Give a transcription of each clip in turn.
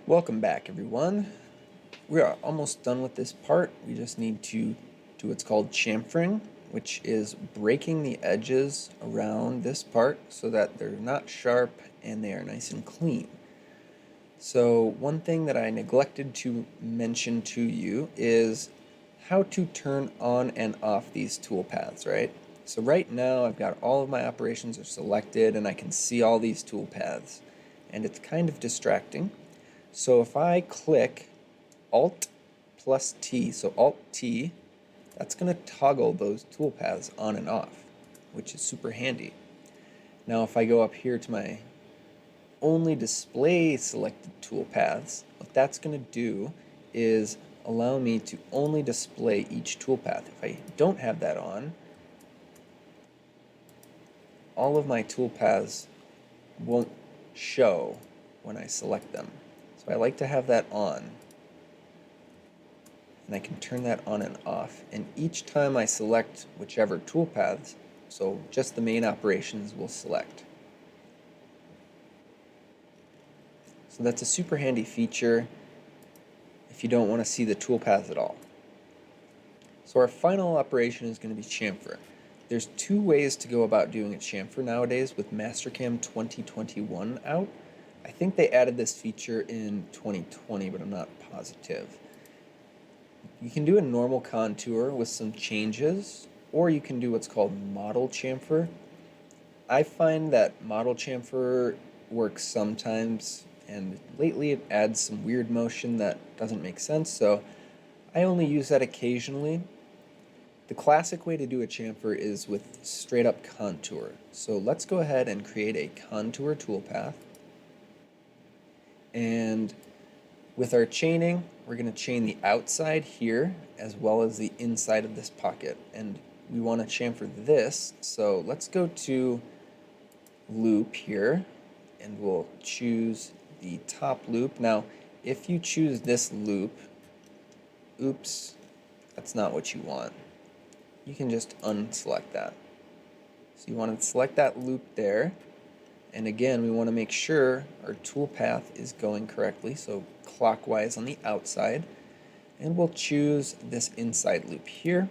Welcome back, everyone. We are almost done with this part. We just need to do what's called chamfering, which is breaking the edges around this part so that they're not sharp and they are nice and clean. So one thing that I neglected to mention to you is how to turn on and off these toolpaths, right? So right now I've got all of my operations are selected and I can see all these toolpaths, and it's kind of distracting. So if I click Alt plus T, so Alt T, that's going to toggle those toolpaths on and off, which is super handy. Now if I go up here to my only display selected toolpaths, what that's going to do is allow me to only display each toolpath. If I don't have that on, all of my toolpaths won't show when I select them. So I like to have that on, and I can turn that on and off, and each time I select whichever toolpaths, so just the main operations will select. So that's a super handy feature if you don't want to see the toolpaths at all. So our final operation is going to be chamfer. There's two ways to go about doing a chamfer nowadays with Mastercam 2021 out. I think they added this feature in 2020, but I'm not positive. You can do a normal contour with some changes, or you can do what's called model chamfer. I find that model chamfer works sometimes, and lately it adds some weird motion that doesn't make sense, so I only use that occasionally. The classic way to do a chamfer is with straight up contour. So let's go ahead and create a contour toolpath. And with our chaining, we're going to chain the outside here as well as the inside of this pocket. And we want to chamfer this, so let's go to loop here and we'll choose the top loop. Now, if you choose this loop, oops, that's not what you want. You can just unselect that. So you want to select that loop there. And again, we want to make sure our toolpath is going correctly, so clockwise on the outside. And we'll choose this inside loop here.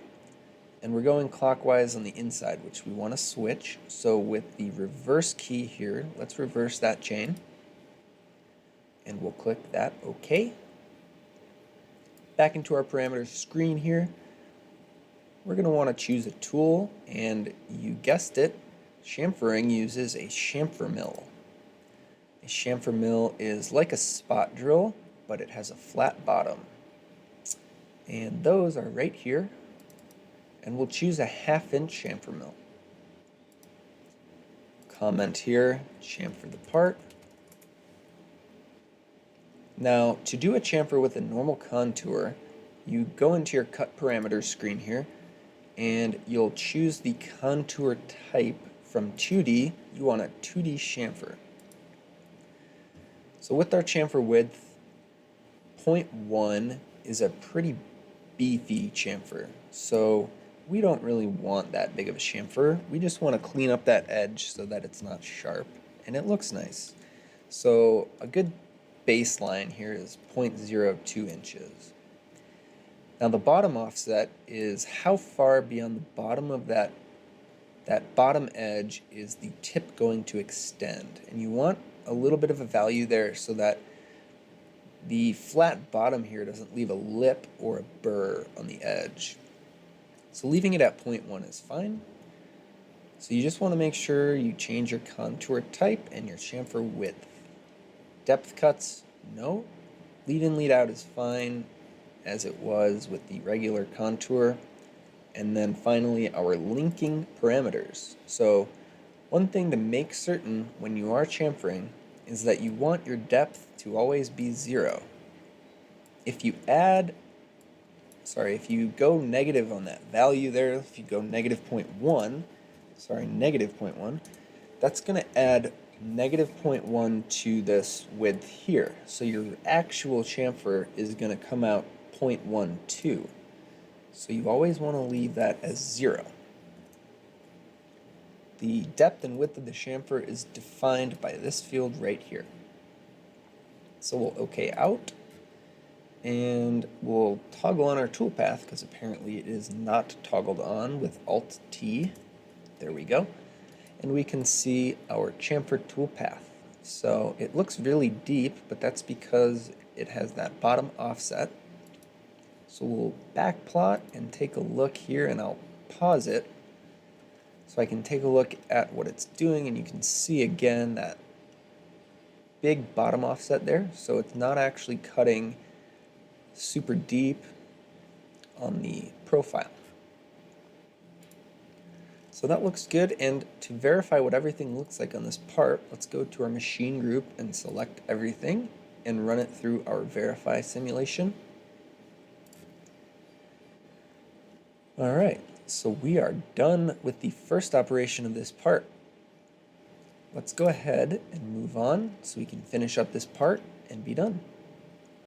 And we're going clockwise on the inside, which we want to switch. So with the reverse key here, let's reverse that chain. And we'll click that OK. Back into our parameters screen here, we're going to want to choose a tool, and you guessed it, chamfering uses a chamfer mill. A chamfer mill is like a spot drill, but it has a flat bottom. And those are right here. And we'll choose a 1/2 inch chamfer mill. Comment here, chamfer the part. Now, to do a chamfer with a normal contour, you go into your cut parameters screen here, and you'll choose the contour type. From 2D, you want a 2D chamfer. So with our chamfer width, 0.1 is a pretty beefy chamfer. So we don't really want that big of a chamfer. We just want to clean up that edge so that it's not sharp and it looks nice. So a good baseline here is 0.02 inches. Now the bottom offset is how far beyond the bottom of that bottom edge is the tip going to extend, and you want a little bit of a value there so that the flat bottom here doesn't leave a lip or a burr on the edge. So leaving it at 0.1 is fine. So you just want to make sure you change your contour type and your chamfer width. Depth cuts, no. Lead in, lead out is fine as it was with the regular contour. And then finally, our linking parameters. So one thing to make certain when you are chamfering is that you want your depth to always be 0. If you go negative on that value there, if you go negative 0.1, that's going to add negative 0.1 to this width here. So your actual chamfer is going to come out 0.12. So you always want to leave that as 0. The depth and width of the chamfer is defined by this field right here. So we'll OK out, and we'll toggle on our toolpath because apparently it is not toggled on with Alt-T. There we go. And we can see our chamfer toolpath. So it looks really deep, but that's because it has that bottom offset. So we'll backplot and take a look here, and I'll pause it so I can take a look at what it's doing, and you can see again that big bottom offset there. So it's not actually cutting super deep on the profile. So that looks good, and to verify what everything looks like on this part, let's go to our machine group and select everything and run it through our verify simulation. Alright, so we are done with the first operation of this part. Let's go ahead and move on so we can finish up this part and be done.